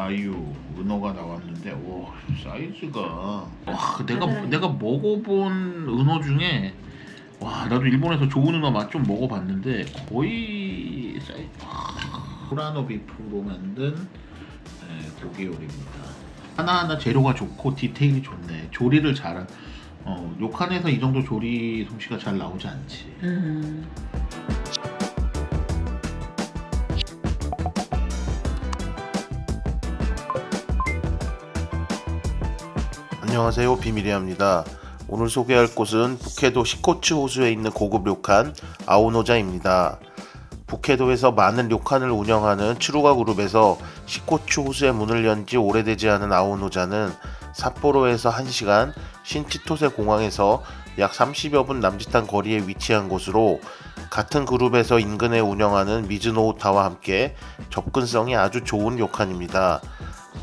자유 은어가 나왔는데, 와 사이즈가, 와 내가 먹어본 은어 중에, 와 나도 일본에서 좋은 은어 맛 좀 먹어봤는데 거의 사이즈, 후라노 비프로 만든 고기 요리입니다. 하나하나 재료가 좋고 디테일이 좋네. 조리를 잘한, 욕한에서 이 정도 조리 솜씨가 잘 나오지 않지. 안녕하세요, 비밀이합니다. 오늘 소개할 곳은 북해도 시코츠 호수에 있는 고급 료칸 아오노자입니다. 북해도에서 많은 료칸을 운영하는 츠루가 그룹에서 시코츠 호수에 문을 연 지 오래되지 않은 아오노자는 삿포로에서 1시간, 신치토세 공항에서 약 30여 분 남짓한 거리에 위치한 곳으로, 같은 그룹에서 인근에 운영하는 미즈노우타와 함께 접근성이 아주 좋은 료칸입니다.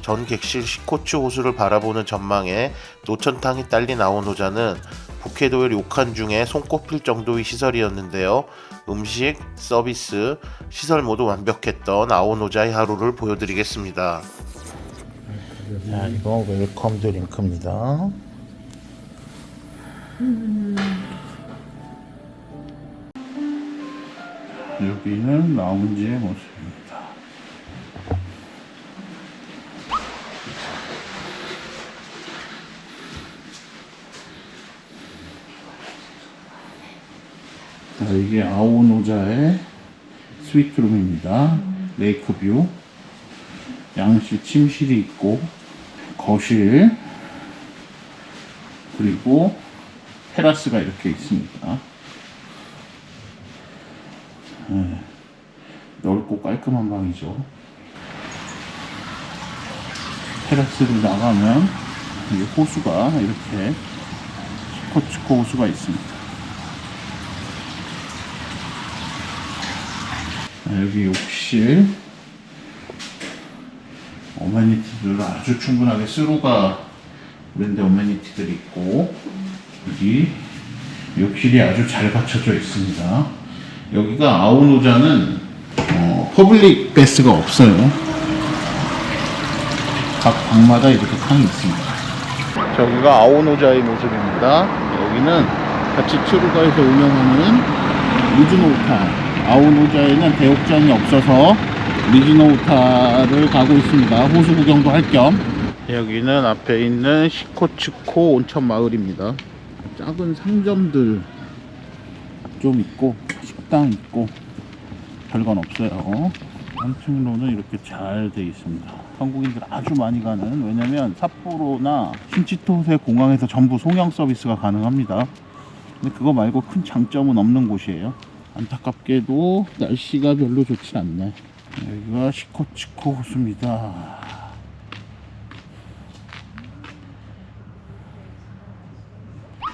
전 객실 시코츠 호수를 바라보는 전망에 노천탕이 딸린 아오노자는 북해도의 료칸 중에 손꼽힐 정도의 시설이었는데요. 음식, 서비스, 시설 모두 완벽했던 아오노자의 하루를 보여드리겠습니다. 자, 이거 웰컴 드링크입니다. 여기는 라운지의 모습입니다. 자, 이게 아오노자의 스위트룸입니다. 레이크뷰, 양실 침실이 있고, 거실, 그리고 테라스가 이렇게 있습니다. 넓고 깔끔한 방이죠. 테라스를 나가면 여기 호수가 이렇게 시코츠코 호수가 있습니다. 여기 욕실, 어메니티들 아주 충분하게 스루가 브랜드 어메니티들이 있고, 여기 욕실이 아주 잘 갖춰져 있습니다. 여기가 아오노자는 퍼블릭 베스가 없어요. 각 방마다 이렇게 칸이 있습니다. 저기가 아오노자의 모습입니다. 여기는 같이 츠루가에서 운영하는 미즈노우타. 아오노자에는 대욕장이 없어서 미즈노우타를 가고 있습니다. 호수 구경도 할 겸. 여기는 앞에 있는 시코츠코 온천 마을입니다. 작은 상점들 좀 있고, 식당 있고, 별건 없어요. 한층로는 이렇게 잘 돼 있습니다. 한국인들 아주 많이 가는, 왜냐면 삿포로나 신치토세 공항에서 전부 송영 서비스가 가능합니다. 근데 그거 말고 큰 장점은 없는 곳이에요. 안타깝게도 날씨가 별로 좋지 않네. 여기가 시코츠코 호수입니다.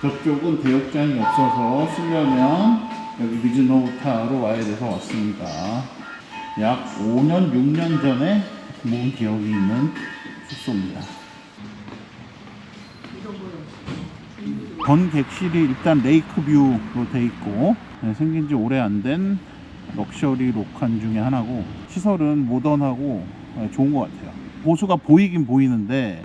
저쪽은 대욕장이 없어서 쓰려면 여기 미즈노우타로 와야 돼서 왔습니다. 약 5년, 6년 전에 모은 기억이 있는 숙소입니다. 전 객실이 일단 레이크뷰로 돼 있고, 생긴 지 오래 안 된 럭셔리 료칸 중에 하나고, 시설은 모던하고 좋은 것 같아요. 호수가 보이긴 보이는데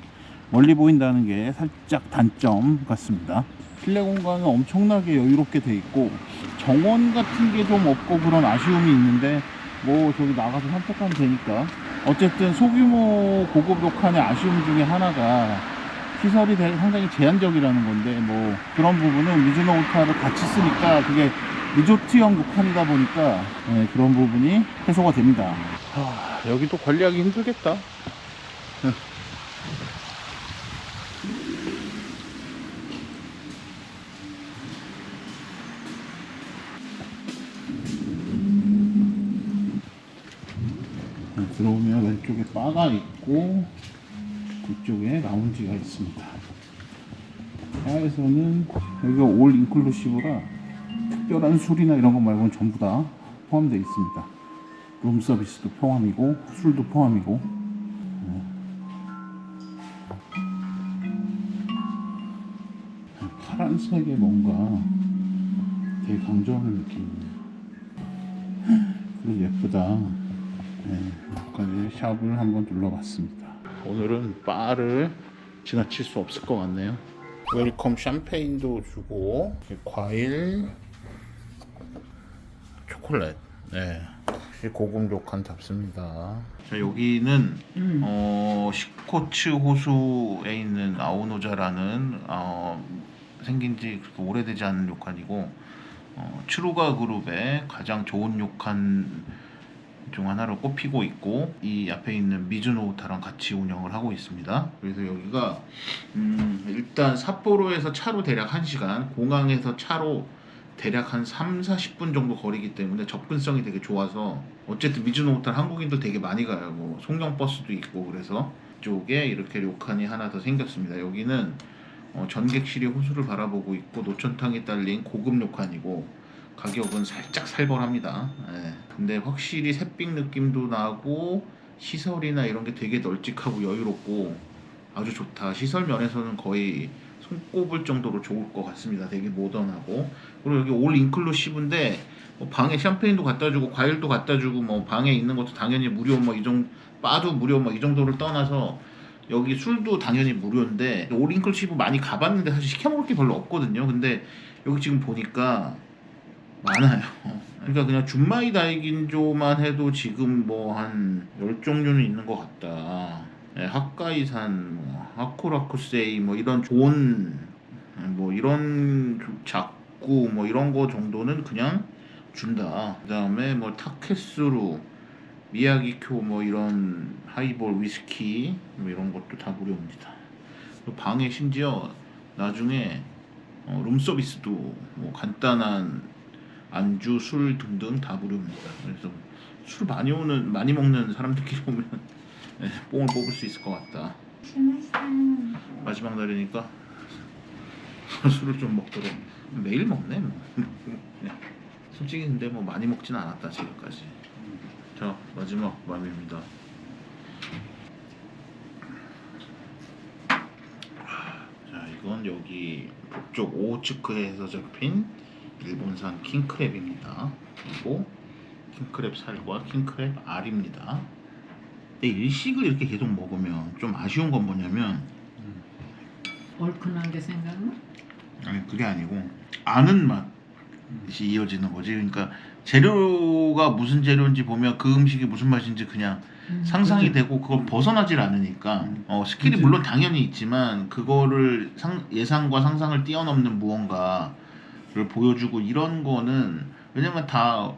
멀리 보인다는 게 살짝 단점 같습니다. 실내 공간은 엄청나게 여유롭게 돼 있고, 정원 같은 게 좀 없고 그런 아쉬움이 있는데, 뭐 저기 나가서 산책하면 되니까. 어쨌든 소규모 고급 료칸의 아쉬움 중에 하나가 시설이 상당히 제한적이라는 건데, 뭐 그런 부분은 미즈노우타를 같이 쓰니까 그게 리조트형 료칸이다 보니까 그런 부분이 해소가 됩니다. 여기도 관리하기 힘들겠다. 들어오면 왼쪽에 바가 있고, 그쪽에 라운지가 있습니다. 바에서는 여기가 올 인클루시브라 특별한 술이나 이런 거 말고는 전부 다 포함되어 있습니다. 룸 서비스도 포함이고 술도 포함이고. 파란색에 뭔가 되게 강조하는 느낌이네요. 그리고 예쁘다. 여기까지 샵을 한번 둘러봤습니다. 오늘은 바를 지나칠 수 없을 것 같네요. 웰컴 샴페인도 주고 과일, 초콜릿. 네, 고급 료칸답습니다. 자, 여기는 시코츠 호수에 있는 아오노자라는 생긴지 그렇게 오래되지 않은 료칸이고 추루가 그룹의 가장 좋은 료칸 중 하나로 꼽히고 있고, 이 앞에 있는 미즈노우타랑 같이 운영을 하고 있습니다. 그래서 여기가 일단 삿포로에서 차로 대략 1시간, 공항에서 차로 대략 한 3-40분 정도 거리기 때문에 접근성이 되게 좋아서, 어쨌든 미즈노우타 한국인들 되게 많이 가요. 뭐 송영버스도 있고, 그래서 이쪽에 이렇게 료칸이 하나 더 생겼습니다. 여기는 전객실이 호수를 바라보고 있고 노천탕이 딸린 고급 료칸이고, 가격은 살짝 살벌합니다. 예. 근데 확실히 샛빛 느낌도 나고 시설이나 이런 게 되게 널찍하고 여유롭고 아주 좋다. 시설 면에서는 거의 손꼽을 정도로 좋을 것 같습니다. 되게 모던하고, 그리고 여기 올 인클루시브인데 뭐 방에 샴페인도 갖다 주고 과일도 갖다 주고 뭐 방에 있는 것도 당연히 무료, 뭐 이 정도, 바도 무료, 뭐 이 정도를 떠나서 여기 술도 당연히 무료인데, 올 인클루시브 많이 가봤는데 사실 시켜 먹을 게 별로 없거든요. 근데 여기 지금 보니까 많아요. 그러니까 그냥 준마이 다이긴조만 해도 지금 뭐 한 10종류는 있는 것 같다. 네, 핫가이산, 뭐 하쿠라쿠세이, 뭐 이런 좋은, 뭐 이런 작구, 뭐 이런 거 정도는 그냥 준다. 그 다음에 뭐 타케스루, 미야기쿄, 뭐 이런 하이볼 위스키, 뭐 이런 것도 다 무료입니다. 방에 심지어 나중에 룸서비스도 뭐 간단한 안주, 술 등등 다 무료입니다. 그래서 술 많이 먹는 사람들끼리 오면 네, 뽕을 뽑을 수 있을 것 같다. 마지막 날이니까 술을 좀 먹도록. 매일 먹네 뭐. 네. 솔직히 근데 뭐 많이 먹진 않았다 지금까지. 자, 마지막 맘입니다. 자, 이건 여기 북쪽 오호츠크에서 잡힌 일본산 킹크랩입니다. 그리고 킹크랩 살과 킹크랩 알입니다. 근데 일식을 이렇게 계속 먹으면 좀 아쉬운 건 뭐냐면, 얼큰한 게 생각나? 아니 그게 아니고 아는 맛이 이어지는 거지. 그러니까 재료가 무슨 재료인지 보면 그 음식이 무슨 맛인지 그냥 상상이 되고, 그걸 벗어나질 않으니까 스킬이 그치. 물론 당연히 있지만 그거를 예상과 상상을 뛰어넘는 무언가를 보여주고, 이런 거는 왜냐면 다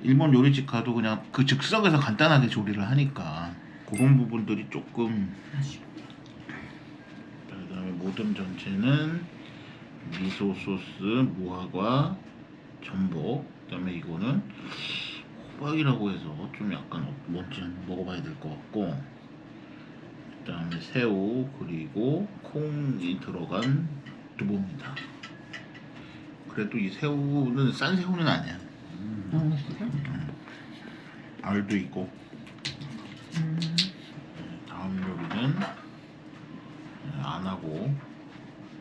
일본 요리집 가도 그냥 그 즉석에서 간단하게 조리를 하니까 그런 부분들이 조금. 그다음에 모듬 전체는 미소 소스, 무화과, 전복. 그다음에 이거는 호박이라고 해서 좀 약간 뭔지 먹어봐야 될 것 같고, 그다음에 새우, 그리고 콩이 들어간 두부입니다. 그래도 이 새우는 싼 새우는 아니야. 그래? 알도 있고. 다음 요리는 안하고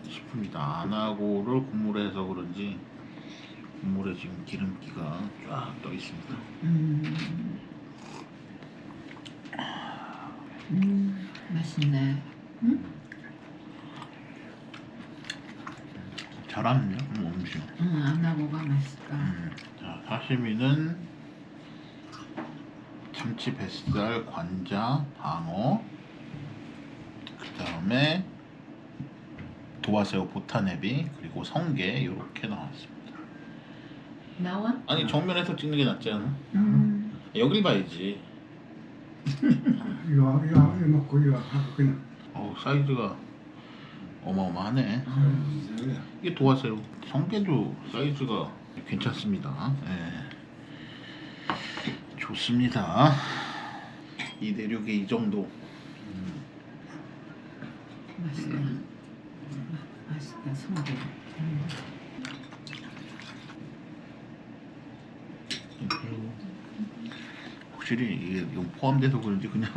식품이다. 안하고를 국물에 해서 그런지 국물에 지금 기름기가 쫙 떠 있습니다. 맛있네. 잘하는요? 음식. 안나고가 맛있다. 자, 사시미는 참치, 뱃살, 관자, 방어, 그 다음에 도화새우, 보타네비, 그리고 성게 이렇게 나왔습니다. 나와? 아니 정면에서 찍는 게 낫지 않아? 여길 봐야지. 이거 먹고 이거 하고 그냥 사이즈가 어마어마하네. 이게 도화새우. 성게도 사이즈가 괜찮습니다. 예. 좋습니다. 이 대륙에 이 정도. 맛있다. 맛있다. 성게. 확실히 이게 포함돼서 그런지 그냥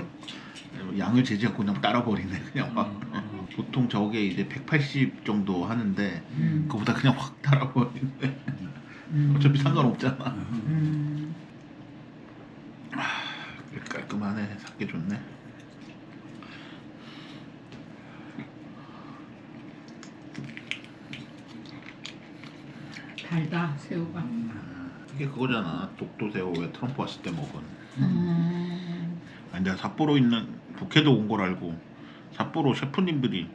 양을 재지 않고 그냥 따라버리네. 그냥 막. 보통 저게 이제 180 정도 하는데 그보다 그냥 확 따라버리네. 어차피 상관없잖아. 깔끔하네. 삭게 좋네. 달다 새우가. 이게 그거잖아. 독도새우 왜 트럼프 왔을 때 먹은. 아니 내가 삿포로 있는 북해도 온 걸 알고 삿포로 셰프님들이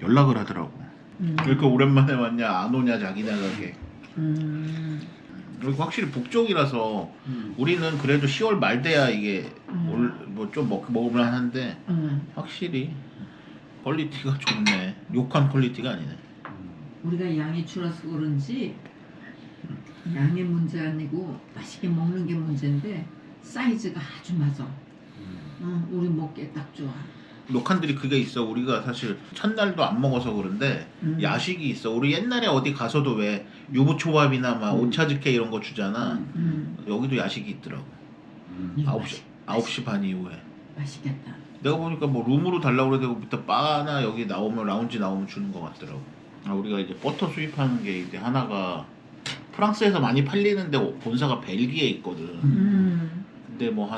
연락을 하더라고. 왜 이렇게 오랜만에 왔냐, 안 오냐, 자기네 가게. 여기 확실히 북쪽이라서 우리는 그래도 10월 말 돼야 이게 뭐좀 먹을만 한데 확실히 퀄리티가 좋네. 욕한 퀄리티가 아니네. 우리가 양이 줄어서 그런지 양의 문제 아니고 맛있게 먹는 게 문제인데 사이즈가 아주 맞아. 우리 먹기에 딱 좋아. 녹한들이 그게 있어. 우리가 사실 첫날도 안 먹어서 그런데 야식이 있어. 우리 옛날에 어디 가서도 왜 유부초밥이나 막 오차즈케 이런 거 주잖아. 여기도 야식이 있더라고. 9시 반 이후에. 맛있겠다. 내가 보니까 뭐 룸으로 달라고 그래도 밑에 바나 여기 나오면 라운지 나오면 주는 것 같더라고. 우리가 이제 버터 수입하는 게 이제 하나가 프랑스에서 많이 팔리는데 본사가 벨기에에 있거든. 근데 뭐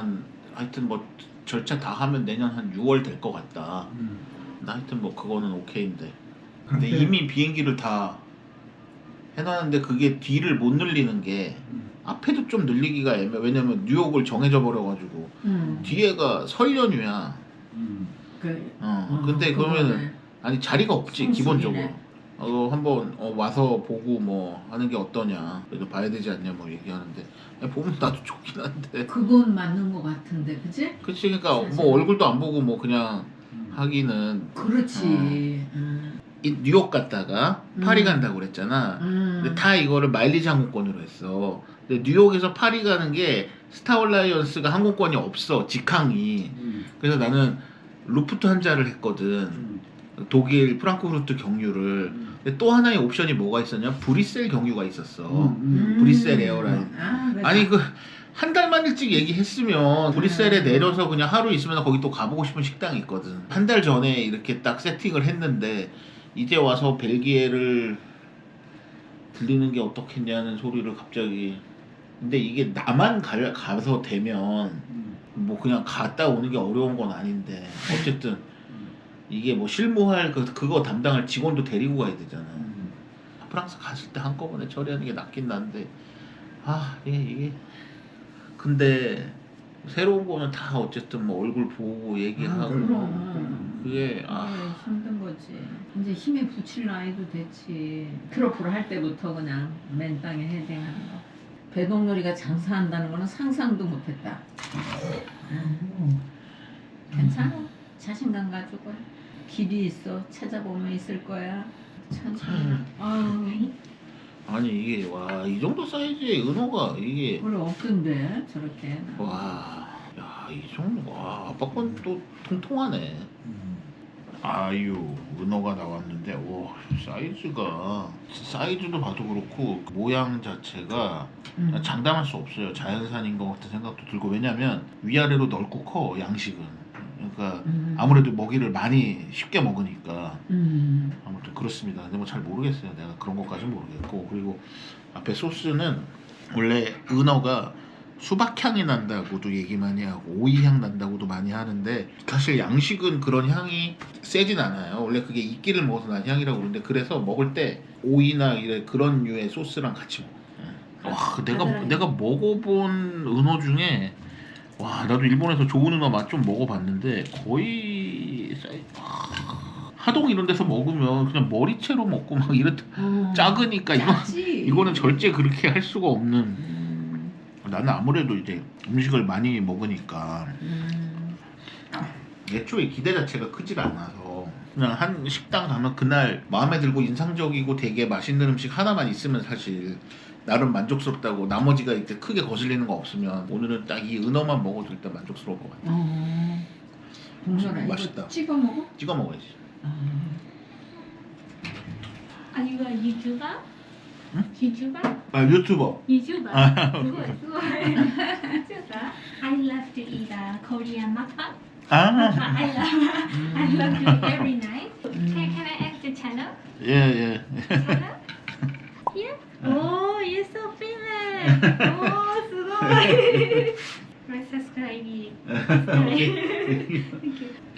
하여튼 뭐 절차 다 하면 내년 한 6월 될 것 같다. 나 하여튼 뭐 그거는 오케이인데. 근데 이미 비행기를 다 해놨는데 그게 뒤를 못 늘리는 게 앞에도 좀 늘리기가 애매해. 왜냐면 뉴욕을 정해져 버려가지고 뒤에가 설 연휴야. 근데 그러면은 아니 자리가 없지 성수기네. 기본적으로. 한번 와서 보고 뭐 하는 게 어떠냐. 그래도 봐야 되지 않냐 뭐 얘기하는데 보면 나도 좋긴 한데. 그건 맞는 것 같은데, 그치? 그치. 그러니까 뭐 얼굴도 안 보고 뭐 그냥 하기는. 그렇지. 이 뉴욕 갔다가 파리 간다고 그랬잖아. 근데 다 이거를 마일리지 항공권으로 했어. 근데 뉴욕에서 파리 가는 게 스타얼라이언스가 항공권이 없어. 직항이. 그래서 나는 루프트한자를 했거든. 독일 프랑크푸르트 경유를. 근데 또 하나의 옵션이 뭐가 있었냐? 브뤼셀 경유가 있었어. 브뤼셀 에어라인. 맞아. 아니 그 한 달만 일찍 얘기했으면 브뤼셀에 내려서 그냥 하루 있으면 거기 또 가보고 싶은 식당이 있거든. 한 달 전에 이렇게 딱 세팅을 했는데 이제 와서 벨기에를 들리는 게 어떻겠냐는 소리를 갑자기. 근데 이게 나만 가서 되면 뭐 그냥 갔다 오는 게 어려운 건 아닌데 어쨌든 이게 뭐 실무할 그거 담당할 직원도 데리고 가야 되잖아. 프랑스 갔을 때 한꺼번에 처리하는 게 낫긴 난데 이게 근데 새로운 거는 다 어쨌든 뭐 얼굴 보고 얘기하고 그럼. 그게 힘든 거지. 이제 힘에 붙일 나이도 됐지. 트러플 할 때부터 그냥 맨 땅에 헤딩하는 거. 배동놀이가 장사한다는 거는 상상도 못했다. 괜찮아. 자신감 가지고 길이 있어. 찾아보면 있을 거야. 천천히. 아니 이게 와 이 정도 사이즈의 은어가 이게 원래 없던데 저렇게. 이 정도 아빠 건 또 통통하네. 아유 은어가 나왔는데 와 사이즈도 봐도 그렇고 모양 자체가 장담할 수 없어요. 자연산인 것 같은 생각도 들고. 왜냐면 위아래로 넓고 커 양식은. 그러니까 아무래도 먹이를 많이 쉽게 먹으니까. 아무튼 그렇습니다. 근데 뭐 잘 모르겠어요. 내가 그런 것까지는 모르겠고. 그리고 앞에 소스는 원래 은어가 수박향이 난다고도 얘기 많이 하고 오이향 난다고도 많이 하는데 사실 양식은 그런 향이 세진 않아요. 원래 그게 이끼를 먹어서 난 향이라고 그러는데 그래서 먹을 때 오이나 그런 류의 소스랑 같이 먹어. 와 내가 먹어본 은어 중에 나도 일본에서 좋은 은어 맛 좀 먹어봤는데 거의 하동 이런 데서 먹으면 그냥 머리채로 먹고 막 작으니까 이거는 절대 그렇게 할 수가 없는. 나는 아무래도 이제 음식을 많이 먹으니까 애초에 기대 자체가 크질 않아서 그냥 한 식당 가면 그날 마음에 들고 인상적이고 되게 맛있는 음식 하나만 있으면 사실 나름 만족스럽다고. 나머지가 이렇게 크게 거슬리는 거 없으면 오늘은 딱 이 은어만 먹어도 일단 만족스러울 것 같아. 동전아 맛있다. 이거 찍어 먹어? 찍어 먹어야지. Are you a YouTuber? 응? YouTuber? 유튜버. YouTuber. Good. I love to eat Korean mukbang. I love to eat every night. Can I ask the channel? 예. Channel? Here? Oh, you're so famous. Oh, すごい. My subscribe. Thank you.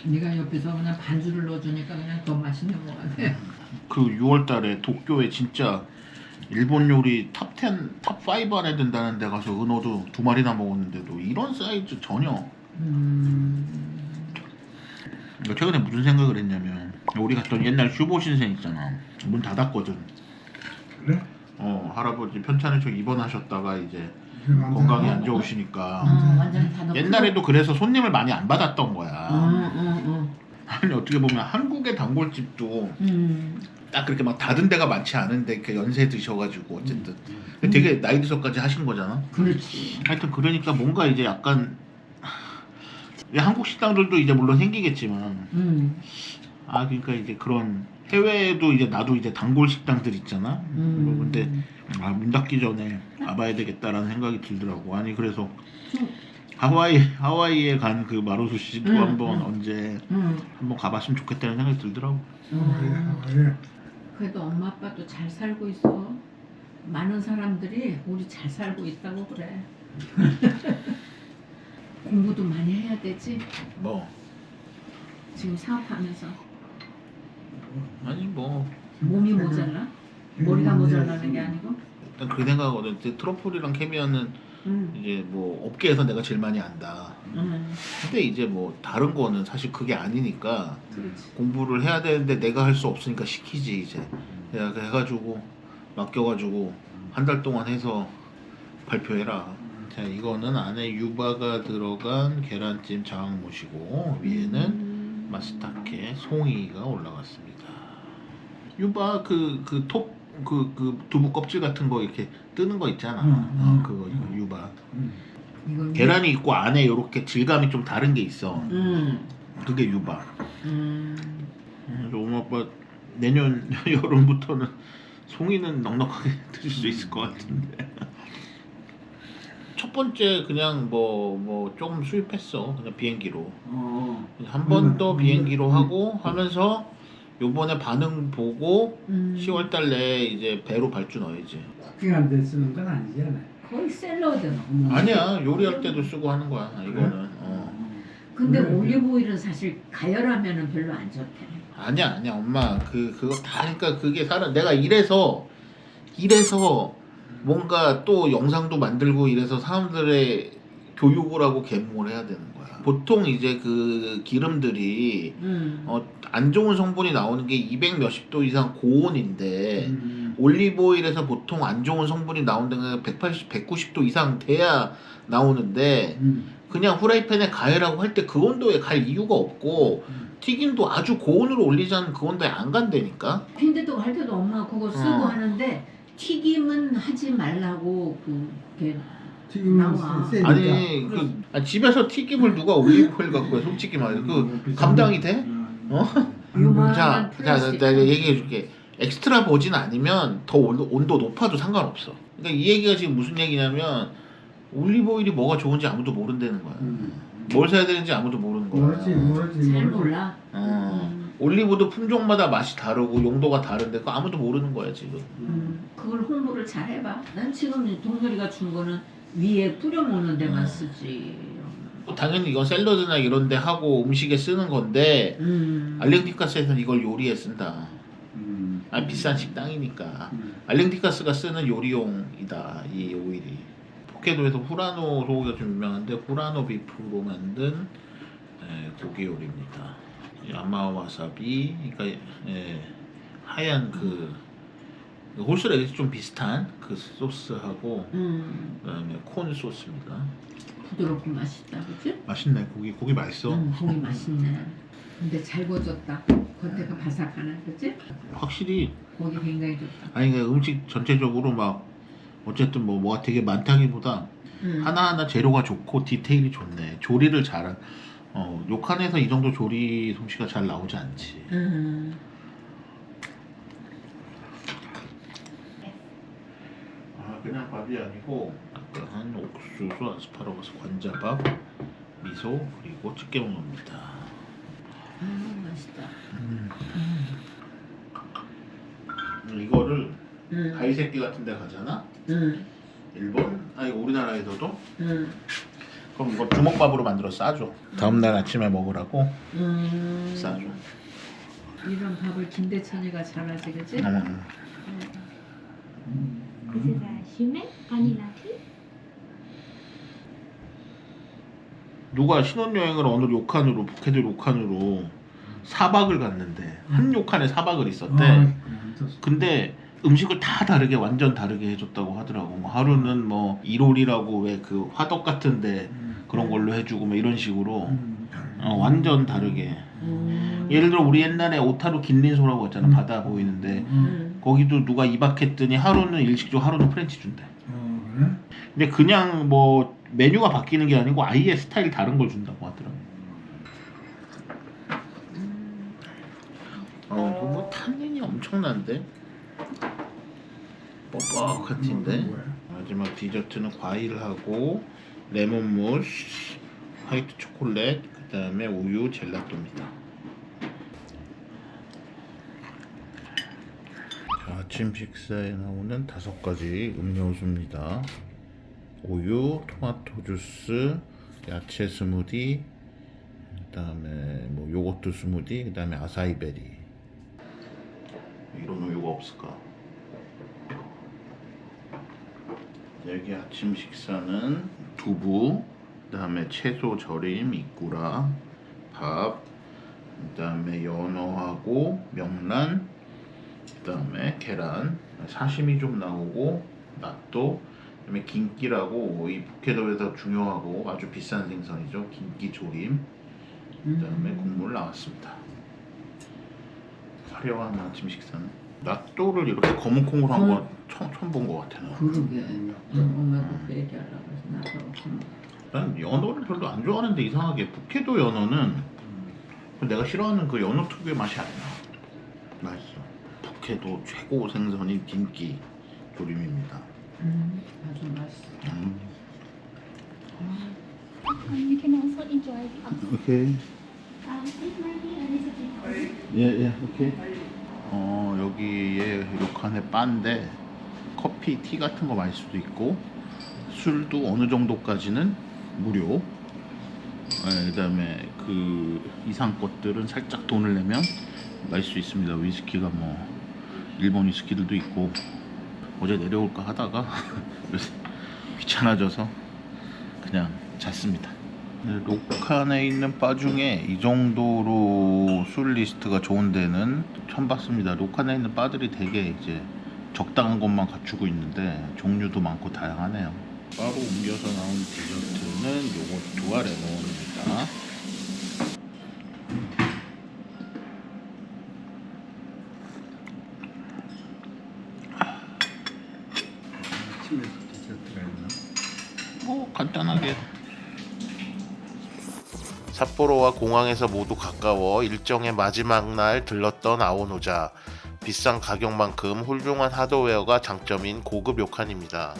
네가 옆에서 그냥 반주를 넣어주니까 그냥 더 맛있는 것 같아. 그 6월달에 도쿄에 진짜 일본 요리 탑10, 탑5 안에 든다는 데 가서 은어도 2마리나 먹었는데도 이런 사이즈 전혀. 최근에 무슨 생각을 했냐면 우리 갔던 옛날 휴보신생 있잖아. 문 닫았거든. 그래? 할아버지 편찮으셔 입원하셨다가 이제 이제 완전- 건강이 안 좋으시니까 완전 다 옛날에도 그래서 손님을 많이 안 받았던 거야. 어. 아니 어떻게 보면 한국의 단골집도 딱 그렇게 막 닫은 데가 많지 않은데 이렇게 연세 드셔가지고 어쨌든 근데 되게 나이 드셔까지 하신 거잖아. 그렇지. 하여튼 그러니까 뭔가 이제 약간 한국 식당들도 이제 물론 생기겠지만 그러니까 이제 그런 해외에도 이제 나도 이제 단골 식당들 있잖아. 근데 문 닫기 전에 가봐야 되겠다라는 생각이 들더라고. 아니 그래서 하와이에 간 그 마루수시도 한번 언제 한번 가봤으면 좋겠다는 생각이 들더라고. 그래. 그래도 엄마 아빠도 잘 살고 있어. 많은 사람들이 우리 잘 살고 있다고 그래. 공부도 많이 해야 되지. 뭐 지금 사업하면서 아니 뭐 몸이 모자라? 머리가 모자라는 게 아니고. 일단 그 생각하거든. 이제 트러플이랑 캐비어는 이제 뭐 업계에서 내가 제일 많이 안다. 근데 이제 뭐 다른 거는 사실 그게 아니니까 그렇지. 공부를 해야 되는데 내가 할 수 없으니까 시키지 이제. 내가 해가지고 맡겨가지고 한 달 동안 해서 발표해라. 자 이거는 안에 유바가 들어간 계란찜 장모시고 위에는 마스타케 송이가 올라갔습니다. 유바 그 두부 껍질 같은 거 이렇게 뜨는 거 있잖아. 그거 유바. 이걸 계란이 있고 안에 이렇게 질감이 좀 다른 게 있어. 그게 유바. 엄마 아빠 내년 여름부터는 송이는 넉넉하게 드실 수 있을 것 같은데. 첫 번째 그냥 뭐 조금 수입했어. 그냥 비행기로. 한 번 더 비행기로 하고 하면서 요번에 반응 보고 10월달 내에 이제 배로 발주 넣어야지. 쿠킹한데 쓰는 건 아니잖아. 거의 샐러드. 아니야 요리할 때도 쓰고 하는 거야 이거는. 근데 그래. 올리브 오일은 사실 가열하면은 별로 안 좋대. 아니야 엄마 그거 다 그러니까 그게 내가 이래서 뭔가 또 영상도 만들고 이래서 사람들의 교육을 하고 계몽을 해야 되는 거야. 보통 이제 그 기름들이 안 좋은 성분이 나오는 게 200 몇십 도 이상 고온인데 올리브 오일에서 보통 안 좋은 성분이 나오는 데가 180, 190도 이상 돼야 나오는데 그냥 후라이팬에 가열하고 할 때 그 온도에 갈 이유가 없고 튀김도 아주 고온으로 올리지 않으면 그 온도에 안 간다니까. 핀데도 할 때도 엄마 그거 쓰고 하는데 튀김은 하지 말라고 그게 튀김은 나와. 세니까. 아니 집에서 튀김을 누가 올리브 오일 갖고 해 솔직히 말해. 그 감당이 돼? 요만한 자 플라스틱. 내가 얘기해 줄게. 엑스트라 버진 아니면 더 온도 높아도 상관없어. 그러니까 이 얘기가 지금 무슨 얘기냐면 올리브 오일이 뭐가 좋은지 아무도 모른다는 거야. 뭘 사야 되는지 아무도 모르는 거야. 모르지. 잘 몰라. 올리브도 품종마다 맛이 다르고 용도가 다른데 그거 아무도 모르는 거야 지금. 그걸 홍보를 잘 해봐. 난 지금 동열이가 준 거는 위에 뿌려 먹는 데만 쓰지. 당연히 이건 샐러드나 이런 데 하고 음식에 쓰는 건데 알랭티카스에서는 이걸 요리에 쓴다. 비싼 식당이니까. 알랭티카스가 쓰는 요리용이다 이 오일이. 홋카이도에서 후라노 소고기가 좀 유명한데 후라노 비프로 만든 고기 요리입니다. 야마 와사비, 그러니까 하얀 그 홀스레이스 좀 비슷한 그 소스하고 그다음에 콘 소스입니다. 부드럽고 맛있다, 그치? 맛있네. 고기 맛있어. 고기 맛있네. 근데 잘 구워졌다. 겉에가 바삭하네, 그치? 확실히 고기 굉장히 좋다. 아니 그러니까 음식 전체적으로 막 어쨌든 뭐가 되게 많다기보다 하나하나 재료가 좋고 디테일이 좋네. 조리를 잘한. 욕한에서 이 정도 조리 솜씨가 잘 나오지 않지. 그냥 밥이 아니고 약간 옥수수, 아스파라거스, 관자밥, 미소 그리고 찌개먹 겁니다. 맛있다. 이거를 가이세끼 같은 데 가잖아? 일본? 아니 우리나라에서도? 그럼 이거 주먹밥으로 만들어 싸줘. 다음날 아침에 먹으라고 싸줘. 이런 밥을 김대천이가 잘하지, 그치? This is a shume vanilla tea. 누가 신혼여행을 어느 료칸으로 푸켓의 료칸으로 4박을 갔는데 한 료칸에 4박을 있었대. 근데 음식을 다 다르게 완전 다르게 해줬다고 하더라고. 뭐 하루는 뭐 이롤이라고 왜 그 화덕 같은데 그런 걸로 해주고 뭐 이런 식으로 완전 다르게. 예를 들어 우리 옛날에 오타루 긴린소라고 했잖아. 바다 보이는데 거기도 누가 2박 했더니 하루는 일식주 하루는 프렌치 준대. 그래? 근데 그냥 뭐 메뉴가 바뀌는 게 아니고 아예 스타일 다른 걸 준다고 하더라고. 뭐 탄닌이 엄청난데? 뻑뻑한데? 마지막 디저트는 과일하고 레몬 무스, 화이트 초콜릿, 그 다음에 우유, 젤라또입니다. 아침 식사에 나오는 5가지 음료수입니다. 우유, 토마토 주스, 야채 스무디, 그 다음에 뭐 요거트 스무디, 그 다음에 아사이베리. 이런 우유가 없을까? 여기 아침 식사는 두부, 그 다음에 채소 절임, 이꾸라, 밥, 그 다음에 연어하고 명란, 그 다음에 계란, 사시미 좀 나오고 낫또, 그 다음에 긴끼라고 이 푸켓에서 중요하고 아주 비싼 생선이죠. 긴끼 조림, 그 다음에 국물 나왔습니다. 화려한 아침 식사는 낫또를 이렇게 검은 콩으로 한 거 처음 본 것 같아. 나. 그러게. 엄마도 그 얘기하려고 해서 나도. 난 연어를 별로 안 좋아하는데 이상하게 푸켓도 연어는 내가 싫어하는 그 연어 특유의 맛이 안 나. 맛있어. 푸켓도 최고 생선인 긴끼 조림입니다. 아주 맛있어. You can also enjoy the 오케이. it might be a little bit cold. 예, 오케이. 여기에 료칸의 바인데 커피, 티 같은 거 마실 수도 있고 술도 어느 정도까지는 무료. 그다음에 그 이상 것들은 살짝 돈을 내면 마실 수 있습니다. 위스키가 뭐 일본 위스키들도 있고. 어제 내려올까 하다가 귀찮아져서 그냥 잤습니다. 료칸에 있는 바 중에 이 정도로 술 리스트가 좋은 데는 처음 봤습니다. 료칸에 있는 바들이 되게 이제 적당한 것만 갖추고 있는데 종류도 많고 다양하네요. 바로 옮겨서 나온 디저트는 요거트와 레몬입니다. 아침에 디저트가 있나? 간단하게. 삿포로와 공항에서 모두 가까워 일정의 마지막 날 들렀던 아오노자. 비싼 가격만큼 훌륭한 하드웨어가 장점인 고급 료칸입니다.